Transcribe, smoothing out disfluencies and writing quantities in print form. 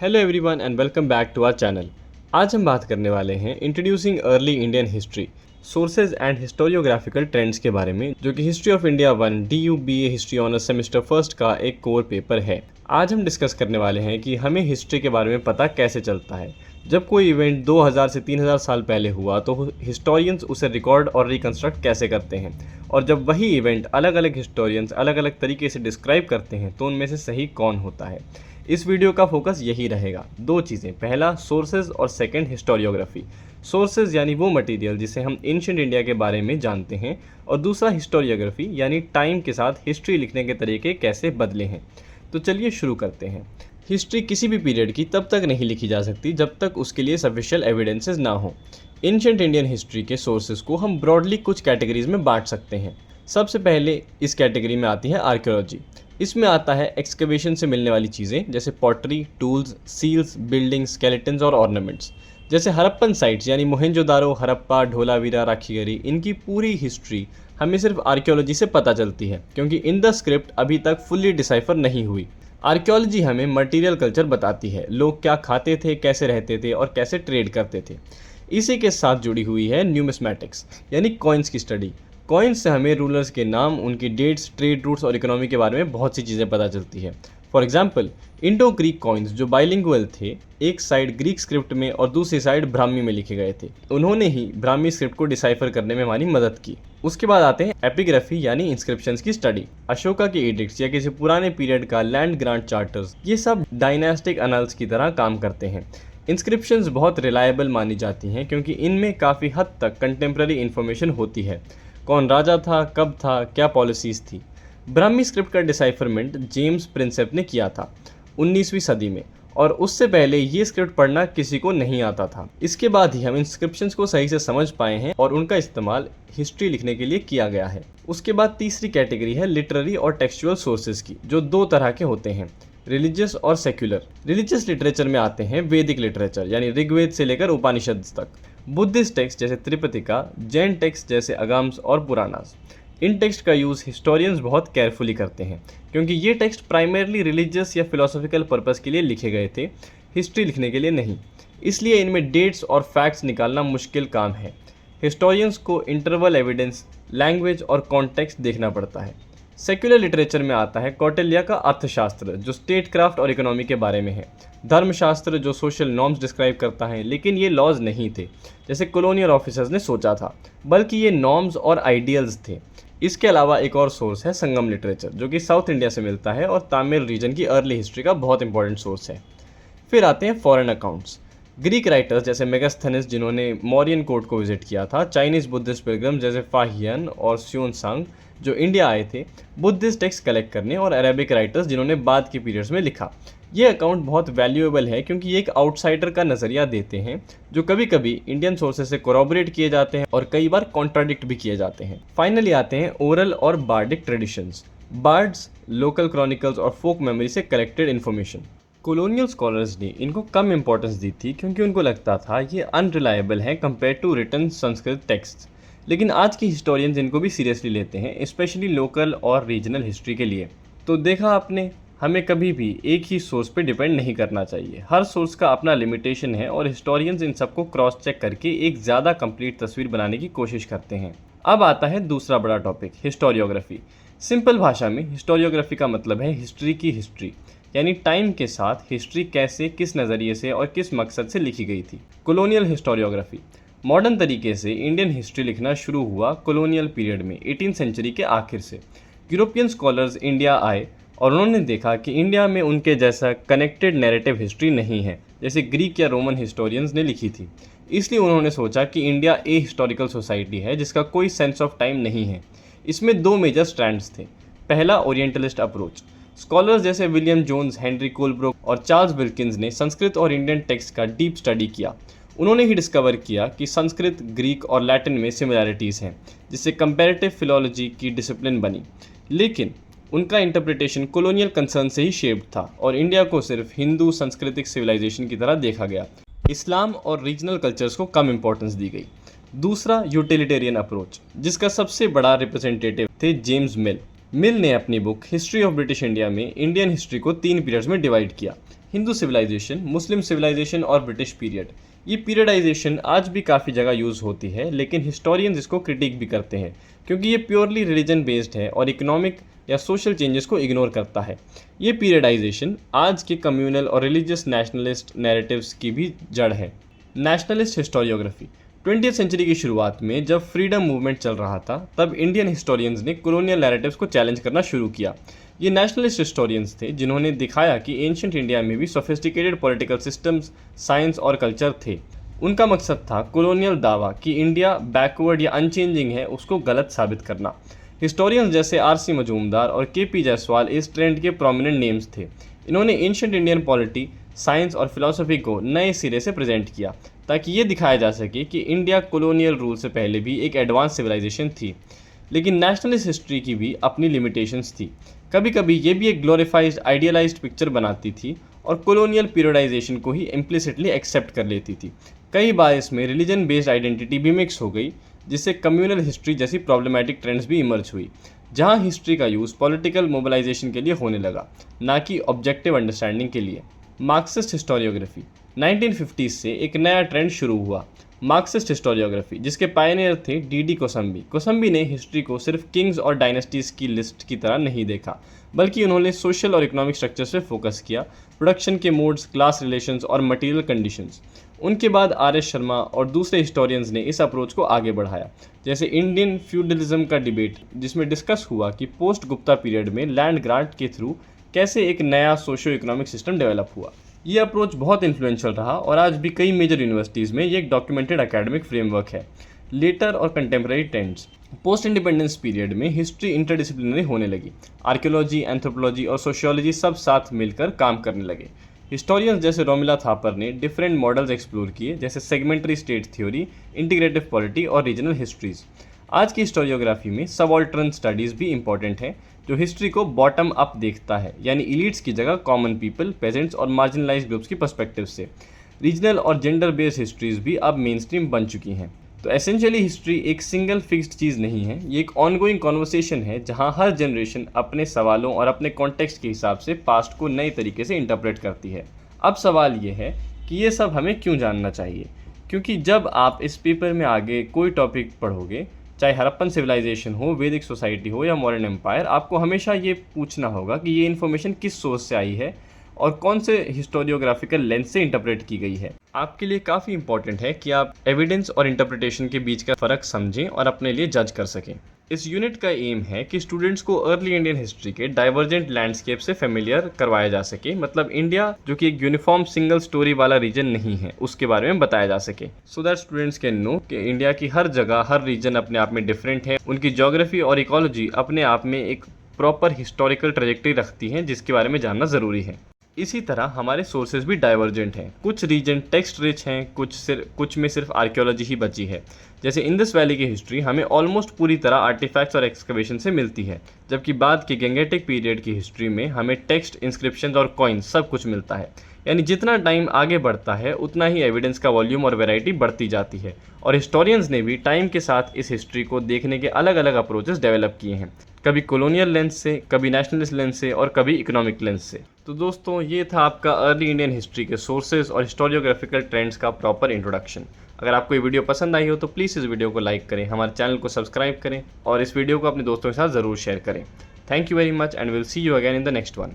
Hello everyone and welcome back to our channel. आज हम बात करने वाले हैं introducing early Indian history, sources and historiographical trends के बारे में, जो कि history of India 1 DUBA history honours semester first का एक कोर पेपर है। आज हम डिस्कस करने वाले हैं कि हमें हिस्ट्री के बारे में पता कैसे चलता है। जब कोई इवेंट 2000 से 3000 साल पहले हुआ तो हिस्टोरियंस उसे रिकॉर्ड और रिकंस्ट्रक्ट कैसे करते हैं, और जब वही इवेंट अलग अलग हिस्टोरियंस अलग अलग तरीके से डिस्क्राइब करते हैं तो उनमें से सही कौन होता है। इस वीडियो का फोकस यही रहेगा, दो चीज़ें, पहला सोर्सेज और सेकंड हिस्टोरियोग्राफी। सोर्सेज यानी वो मटेरियल जिसे हम एंशिएंट इंडिया के बारे में जानते हैं, और दूसरा हिस्टोरियोग्राफी यानी टाइम के साथ हिस्ट्री लिखने के तरीके कैसे बदले हैं। तो चलिए शुरू करते हैं। हिस्ट्री किसी भी पीरियड की तब तक नहीं लिखी जा सकती जब तक उसके लिए सफिशिएंट एविडेंसेस ना हो। एंशिएंट इंडियन हिस्ट्री के सोर्सेज को हम ब्रॉडली कुछ कैटेगरीज में बांट सकते हैं। सबसे पहले इस कैटेगरी में आती है आर्कियोलॉजी। इसमें आता है एक्सकवेशन से मिलने वाली चीज़ें जैसे pottery, tools, seals, buildings, skeletons और ऑर्नामेंट्स। जैसे हड़प्पन साइट्स यानी मोहनजोदारो, हड़प्पा, ढोलावीरा, राखीगढ़ी, इनकी पूरी हिस्ट्री हमें सिर्फ आर्कियोलॉजी से पता चलती है, क्योंकि इन द स्क्रिप्ट अभी तक फुल्ली डिसाइफर नहीं हुई। आर्कियोलॉजी हमें मटेरियल कल्चर बताती है, लोग क्या खाते थे, कैसे रहते थे और कैसे ट्रेड करते थे। इसी के साथ जुड़ी हुई है न्यूमिस्मैटिक्स यानी कॉइन्स की स्टडी। कॉइन्स से हमें रूलर्स के नाम, उनकी डेट्स, ट्रेड रूट्स और इकोनॉमी के बारे में बहुत सी चीज़ें पता चलती है। For example, Indo Greek coins जो बाइलिंगुअल थे, एक साइड ग्रीक स्क्रिप्ट में और दूसरी साइड ब्राह्मी में लिखे गए थे। उन्होंने ही ब्राह्मी स्क्रिप्ट को डिसाइफर करने में हमारी मदद की। उसके बाद आते हैं एपिग्राफी यानी इंस्क्रिप्शंस की स्टडी। अशोका के एडिक्ट्स या किसी पुराने पीरियड का लैंड ग्रांट चार्टर्स, ये सब डायनास्टिक अनल्स की तरह काम करते हैं। इंस्क्रिप्शंस बहुत रिलायबल मानी जाती हैं क्योंकि इनमें काफ़ी हद तक कंटेम्प्रेरी इन्फॉर्मेशन होती है। कौन राजा था, कब था, क्या पॉलिसीज़ थी। ब्राह्मी स्क्रिप्ट का डिसाइफरमेंट जेम्स प्रिंसेप ने किया था 19वीं सदी में, और उससे पहले ये स्क्रिप्ट पढ़ना किसी को नहीं आता था। इसके बाद ही हम इंस्क्रिप्शंस को सही से समझ पाए हैं और उनका इस्तेमाल हिस्ट्री लिखने के लिए किया गया है। उसके बाद तीसरी कैटेगरी है लिटरेरी और टेक्सचुअल सोर्सेज की, जो दो तरह के होते हैं, रिलीजियस और सेक्युलर। रिलीजियस लिटरेचर में आते हैं वैदिक लिटरेचर यानी ऋग्वेद से लेकर उपनिषद तक, बुद्धिस्ट टेक्स्ट जैसे त्रिपिटका, जैन टेक्स्ट जैसे अगाम्स और पुराणास। इन टेक्स्ट का यूज़ हिस्टोरियंस बहुत केयरफुली करते हैं क्योंकि ये टेक्स्ट प्राइमरली रिलीजियस या फिलोसॉफिकल पर्पस के लिए लिखे गए थे, हिस्ट्री लिखने के लिए नहीं। इसलिए इनमें डेट्स और फैक्ट्स निकालना मुश्किल काम है। हिस्टोरियंस को इंटरवल एविडेंस, लैंग्वेज और कॉन्टेक्स्ट देखना पड़ता है। सेक्युलर लिटरेचर में आता है कौटिल्य का अर्थशास्त्र, जो स्टेट क्राफ्ट और इकोनॉमी के बारे में है। धर्मशास्त्र, जो सोशल नॉर्म्स डिस्क्राइब करता है, लेकिन ये लॉज नहीं थे जैसे कॉलोनियल ऑफिसर्स ने सोचा था, बल्कि ये नॉर्म्स और आइडियल्स थे। इसके अलावा एक और सोर्स है संगम लिटरेचर, जो कि साउथ इंडिया से मिलता है और तमिल रीजन की अर्ली हिस्ट्री का बहुत इंपॉर्टेंट सोर्स है। फिर आते हैं फॉरेन अकाउंट्स। ग्रीक राइटर्स जैसे मेगास्थेनिस, जिन्होंने मौर्यन कोर्ट को विजिट किया था, चाइनीज़ बुद्धिस्ट पिलग्रिम्स जैसे फाहियन और स्यूनसांग जो इंडिया आए थे बुद्धिस्ट टेक्स्ट कलेक्ट करने, और अरेबिक राइटर्स जिन्होंने बाद के पीरियड्स में लिखा। ये अकाउंट बहुत वैल्यूएबल है क्योंकि ये एक आउटसाइडर का नज़रिया देते हैं, जो कभी कभी इंडियन सोर्सेज से कोरॉबरेट किए जाते हैं और कई बार कॉन्ट्राडिक्ट भी किए जाते हैं। फाइनली आते हैं ओरल और bardic traditions. Birds local chronicles और फोक मेमोरी से कलेक्टेड इन्फॉर्मेशन। कॉलोनियल स्कॉलर्स ने इनको कम इंपॉर्टेंस दी थी क्योंकि उनको लगता था ये अनरिलायबल है compare to written Sanskrit text, लेकिन आज के हिस्टोरियंस इनको भी सीरियसली लेते हैं, स्पेशली लोकल और रीजनल हिस्ट्री के लिए। तो देखा आपने, हमें कभी भी एक ही सोर्स पे डिपेंड नहीं करना चाहिए। हर सोर्स का अपना लिमिटेशन है और हिस्टोरियंस इन सबको क्रॉस चेक करके एक ज़्यादा कंप्लीट तस्वीर बनाने की कोशिश करते हैं। अब आता है दूसरा बड़ा टॉपिक, हिस्टोरियोग्राफी। सिंपल भाषा में हिस्टोरियोग्राफी का मतलब है हिस्ट्री की हिस्ट्री, यानी टाइम के साथ हिस्ट्री कैसे, किस नज़रिए से और किस मकसद से लिखी गई थी। कॉलोनियल हिस्टोरियोग्राफी मॉडर्न तरीके से इंडियन हिस्ट्री लिखना शुरू हुआ कॉलोनियल पीरियड में 18th सेंचुरी के आखिर से। यूरोपियन स्कॉलर्स इंडिया आए और उन्होंने देखा कि इंडिया में उनके जैसा कनेक्टेड नैरेटिव हिस्ट्री नहीं है जैसे ग्रीक या रोमन हिस्टोरियंस ने लिखी थी। इसलिए उन्होंने सोचा कि इंडिया ए हिस्टोरिकल सोसाइटी है जिसका कोई सेंस ऑफ टाइम नहीं है। इसमें दो मेजर स्ट्रैंड्स थे। पहला, ओरिएंटलिस्ट अप्रोच। स्कॉलर्स जैसे विलियम जोन्स, हेनरी कोलब्रुक और चार्ल्स विल्किंस ने संस्कृत और इंडियन टेक्स्ट का डीप स्टडी किया। उन्होंने ही डिस्कवर किया कि संस्कृत, ग्रीक और लैटिन में सिमिलैरिटीज़ हैं, जिससे कंपैरेटिव फिलॉलजी की डिसिप्लिन बनी। लेकिन उनका इंटरप्रिटेशन कॉलोनियल कंसर्न से ही शेप्ड था और इंडिया को सिर्फ हिंदू सांस्कृतिक सिविलाइजेशन की तरह देखा गया। इस्लाम और रीजनल कल्चर्स को कम इंपॉर्टेंस दी गई। दूसरा, यूटिलिटेरियन अप्रोच, जिसका सबसे बड़ा रिप्रेजेंटेटिव थे जेम्स मिल। मिल ने अपनी book history of British India में इंडियन हिस्ट्री को 3 पीरियड्स में डिवाइड किया। हिंदू सिविलाइजेशन, मुस्लिम सिविलाइजेशन और ब्रिटिश पीरियड। ये पीरियडाइजेशन आज भी काफ़ी जगह यूज़ होती है, लेकिन हिस्टोरियंस इसको क्रिटिक भी करते हैं क्योंकि ये प्योरली रिलीजन बेस्ड है और इकोनॉमिक या सोशल चेंजेस को इग्नोर करता है। ये पीरियडाइजेशन आज के कम्युनल और रिलीजियस नेशनलिस्ट नैरेटिव्स की भी जड़ है। Nationalist historiography. 20th सेंचुरी की शुरुआत में जब फ्रीडम मूवमेंट चल रहा था, तब इंडियन हिस्टोरियंस ने कॉलोनियल नैरेटिव्स को चैलेंज करना शुरू किया। ये नेशनलिस्ट हिस्टोरियंस थे जिन्होंने दिखाया कि एंशिएंट इंडिया में भी सोफिस्टिकेटेड पॉलिटिकल सिस्टम्स, साइंस और कल्चर थे। उनका मकसद था कॉलोनियल दावा कि इंडिया बैकवर्ड या अनचेंजिंग है उसको गलत साबित करना। हिस्टोरियंस जैसे आर.सी. मजूमदार और के.पी. जायसवाल इस ट्रेंड के प्रोमिनेंट नेम्स थे। इन्होंने एंशिएंट इंडियन पॉलिटी, साइंस और फिलॉसफी को नए सिरे से प्रेजेंट किया ताकि ये दिखाया जा सके कि इंडिया कॉलोनियल रूल से पहले भी एक एडवांस सिविलाइजेशन थी। लेकिन नेशनलिस्ट हिस्ट्री की भी अपनी लिमिटेशंस थी। कभी कभी ये भी एक ग्लोरीफाइड आइडियलाइज्ड पिक्चर बनाती थी और कॉलोनियल पीरियडाइजेशन को ही इम्प्लिसिटली एक्सेप्ट कर लेती थी। कई बार इसमें रिलीजन बेस्ड आइडेंटिटी भी मिक्स हो गई, जिससे कम्युनल हिस्ट्री जैसी प्रॉब्लमैटिक ट्रेंड्स भी इमर्ज हुई, जहाँ हिस्ट्री का यूज़ पॉलिटिकल मोबिलाइजेशन के लिए होने लगा, ना कि ऑब्जेक्टिव अंडरस्टैंडिंग के लिए। Marxist historiography. 1950s से एक नया ट्रेंड शुरू हुआ, मार्क्सिस्ट हिस्टोरियोग्राफी, जिसके पायनियर थे डी कोसम्बी। कोसम्बी ने हिस्ट्री को सिर्फ किंग्स और डायनेस्टीज़ की लिस्ट की तरह नहीं देखा, बल्कि उन्होंने सोशल और इकोनॉमिक स्ट्रक्चर्स पे फोकस किया, प्रोडक्शन के मोड्स, क्लास रिलेशंस और मटेरियल कंडीशंस। उनके बाद आर.एस. शर्मा और दूसरे हिस्टोरियंस ने इस अप्रोच को आगे बढ़ाया, जैसे इंडियन फ्यूडलिज्म का डिबेट, जिसमें डिस्कस हुआ कि पोस्ट गुप्ता पीरियड में लैंड ग्रांट के थ्रू कैसे एक नया सोशो इकोनॉमिक सिस्टम डेवलप हुआ। ये अप्रोच बहुत इन्फ्लुएंशियल रहा और आज भी कई मेजर यूनिवर्सिटीज़ में ये एक डॉक्यूमेंटेड एकेडमिक फ्रेमवर्क है। लेटर और contemporary trends. Post independence period में हिस्ट्री इंटरडिसिप्लिनरी होने लगी। आर्कियोलॉजी, एंथ्रोपोलॉजी और सोशियोलॉजी सब साथ मिलकर काम करने लगे। हिस्टोरियंस जैसे रोमिला थापर ने डिफरेंट मॉडल्स एक्सप्लोर किए, जैसे सेगमेंटरी स्टेट थ्योरी, इंटीग्रेटिव पॉलिटी और रीजनल हिस्ट्रीज। आज की हिस्टोरियोग्राफी में सबऑल्टर्न स्टडीज़ भी इंपॉर्टेंट है, जो हिस्ट्री को बॉटम अप देखता है, यानी इलीट्स की जगह कॉमन पीपल, पेजेंट्स और मार्जिनलाइज ग्रुप्स की पर्सपेक्टिव से। रीजनल और जेंडर बेस्ड हिस्ट्रीज भी अब मेन स्ट्रीम बन चुकी हैं। तो एसेंशियली हिस्ट्री एक सिंगल फिक्स्ड चीज़ नहीं है, ये एक ऑनगोइंग कॉन्वर्सेशन है जहाँ हर जनरेशन अपने सवालों और अपने कॉन्टेक्स्ट के हिसाब से पास्ट को नए तरीके से इंटरप्रेट करती है। अब सवाल ये है कि ये सब हमें क्यों जानना चाहिए, क्योंकि जब आप इस पेपर में आगे कोई टॉपिक पढ़ोगे, चाहे हड़प्पन सिविलाइजेशन हो, वैदिक सोसाइटी हो या मॉडर्न एम्पायर, आपको हमेशा ये पूछना होगा कि ये इन्फॉर्मेशन किस सोर्स से आई है और कौन से हिस्टोरियोग्राफिकल लेंस से इंटरप्रेट की गई है। आपके लिए काफ़ी इंपॉर्टेंट है कि आप एविडेंस और इंटरप्रिटेशन के बीच का फ़र्क समझें और अपने लिए जज कर सकें। इस यूनिट का एम है कि स्टूडेंट्स को अर्ली इंडियन हिस्ट्री के डाइवर्जेंट लैंडस्केप से फेमिलियर करवाया जा सके, मतलब इंडिया जो कि एक यूनिफॉर्म सिंगल स्टोरी वाला रीजन नहीं है, उसके बारे में बताया जा सके, so that students can know कि इंडिया की हर जगह, हर रीजन अपने आप में डिफरेंट है, उनकी ज्योग्राफी और इकोलॉजी अपने आप में एक प्रॉपर हिस्टोरिकल ट्रेजेक्टरी रखती हैं, जिसके बारे में जानना ज़रूरी है। इसी तरह हमारे सोर्सेज भी डाइवर्जेंट हैं। कुछ रीजन टेक्स्ट रिच हैं, कुछ में सिर्फ आर्कियोलॉजी ही बची है। जैसे इंडस वैली की हिस्ट्री हमें ऑलमोस्ट पूरी तरह आर्टिफैक्ट्स और एक्सकवेशन से मिलती है, जबकि बाद के गंगेटिक पीरियड की हिस्ट्री में हमें टेक्स्ट, इंस्क्रिप्शंस और कॉइन्स सब कुछ मिलता है। यानी जितना टाइम आगे बढ़ता है उतना ही एविडेंस का वॉल्यूम और वैरायटी बढ़ती जाती है, और हिस्टोरियंस ने भी टाइम के साथ इस हिस्ट्री को देखने के अलग अलग अप्रोचेस डेवलप किए हैं, कभी कॉलोनियल लेंस से, कभी नेशनलिस्ट लेंस से और कभी इकोनॉमिक लेंस से। तो दोस्तों, ये था आपका अर्ली इंडियन हिस्ट्री के सोर्सेज और हिस्टोरियोग्राफिकल ट्रेंड्स का प्रॉपर इंट्रोडक्शन। अगर आपको ये वीडियो पसंद आई हो तो प्लीज़ इस वीडियो को लाइक करें, हमारे चैनल को सब्सक्राइब करें और इस वीडियो को अपने दोस्तों के साथ ज़रूर शेयर करें। Thank you very much and will see you again in the next one.